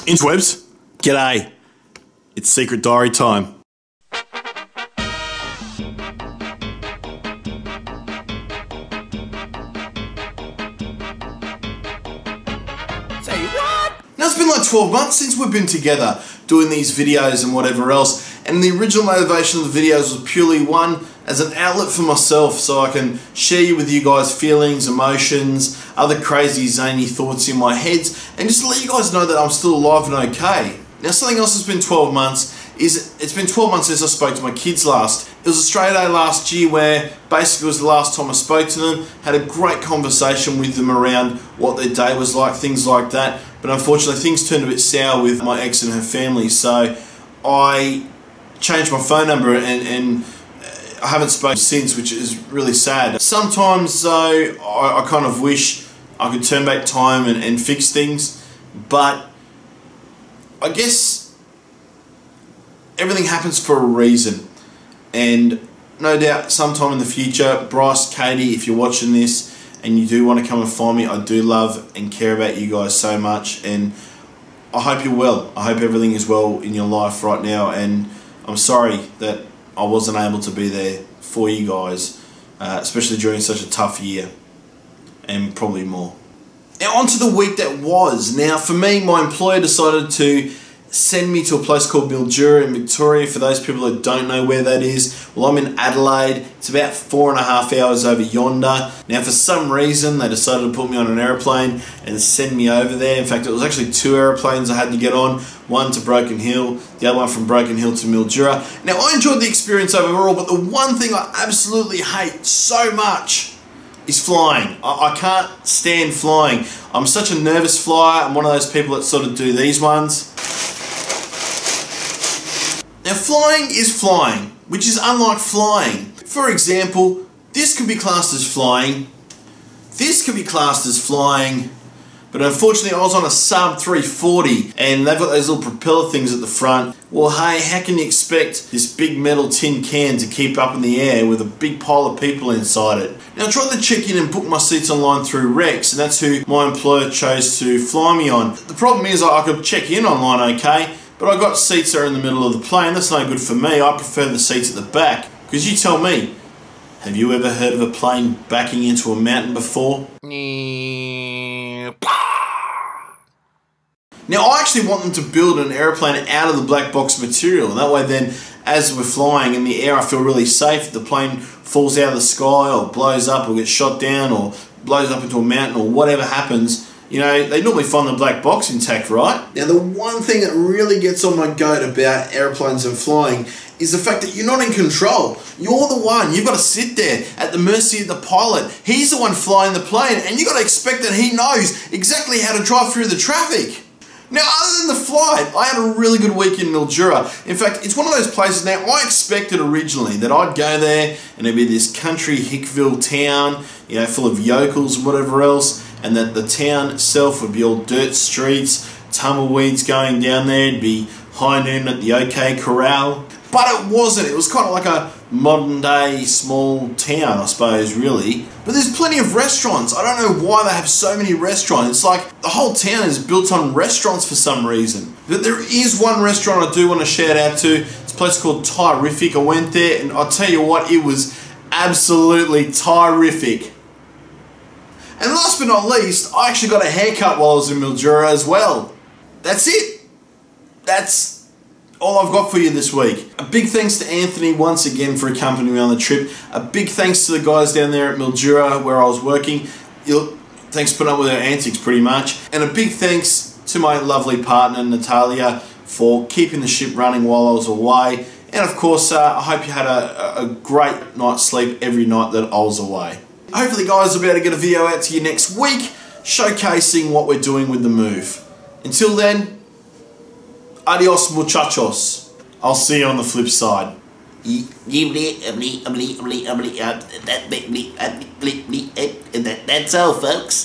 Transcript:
Interwebs, g'day. It's Secret Diary time. Say what? Now it's been like 12 months since we've been together doing these videos and whatever else, and the original motivation of the videos was purely one, as an outlet for myself so I can share with you guys feelings, emotions, other crazy zany thoughts in my head, and just to let you guys know that I'm still alive and okay. Now something else that's been 12 months is, it's been 12 months since I spoke to my kids last. It was Australia Day last year where basically it was the last time I spoke to them, had a great conversation with them around what their day was like, things like that, but unfortunately things turned a bit sour with my ex and her family, so I changed my phone number and I haven't spoken since, which is really sad. Sometimes though, I kind of wish I could turn back time and fix things, but I guess everything happens for a reason, and no doubt sometime in the future, Bryce, Katie, if you're watching this and you do want to come and find me, I do love and care about you guys so much, and I hope you're well. I hope everything is well in your life right now, and I'm sorry that I wasn't able to be there for you guys, especially during such a tough year, and probably more. Now on to the week that was. Now for me, my employer decided to send me to a place called Mildura in Victoria. For those people that don't know where that is, well, I'm in Adelaide. It's about 4.5 hours over yonder. Now for some reason they decided to put me on an aeroplane and send me over there. In fact, it was actually 2 aeroplanes I had to get on, one to Broken Hill, the other one from Broken Hill to Mildura. Now I enjoyed the experience overall, but the one thing I absolutely hate so much is flying. I can't stand flying. I'm such a nervous flyer. I'm one of those people that sort of do these ones. Now flying is flying, which is unlike flying. For example, this could be classed as flying, this could be classed as flying, but unfortunately I was on a sub 340 and they've got those little propeller things at the front. Well hey, how can you expect this big metal tin can to keep up in the air with a big pile of people inside it? Now I tried to check in and book my seats online through Rex, and that's who my employer chose to fly me on. The problem is I could check in online okay, but I got seats that are in the middle of the plane. That's no good for me. I prefer the seats at the back. Because you tell me, have you ever heard of a plane backing into a mountain before? Now I actually want them to build an aeroplane out of the black box material. And that way then, as we're flying in the air, I feel really safe. If the plane falls out of the sky or blows up or gets shot down or blows up into a mountain or whatever happens, you know, they normally find the black box intact, right? Now the one thing that really gets on my goat about airplanes and flying is the fact that you're not in control. You're the one. You've got to sit there at the mercy of the pilot. He's the one flying the plane, and you've got to expect that he knows exactly how to drive through the traffic. Now, other than the flight, I had a really good week in Mildura. In fact, it's one of those places now, I expected originally that I'd go there and it'd be this country Hickville town, you know, full of yokels and whatever else, and that the town itself would be all dirt streets, tumbleweeds going down there, it'd be high noon at the OK Corral. But it wasn't. It was kind of like a modern day small town, I suppose, really. But there's plenty of restaurants. I don't know why they have so many restaurants. It's like the whole town is built on restaurants for some reason. But there is one restaurant I do want to shout out to. It's a place called Terrific. I went there and I'll tell you what, it was absolutely terrific. And last but not least, I actually got a haircut while I was in Mildura as well. That's it. That's all I've got for you this week. A big thanks to Anthony once again for accompanying me on the trip. A big thanks to the guys down there at Mildura where I was working. Thanks for putting up with our antics pretty much. And a big thanks to my lovely partner Natalia for keeping the ship running while I was away. And of course, I hope you had a great night's sleep every night that I was away. Hopefully guys will be able to get a video out to you next week showcasing what we're doing with the move. Until then, adios muchachos. I'll see you on the flip side. That's all, folks.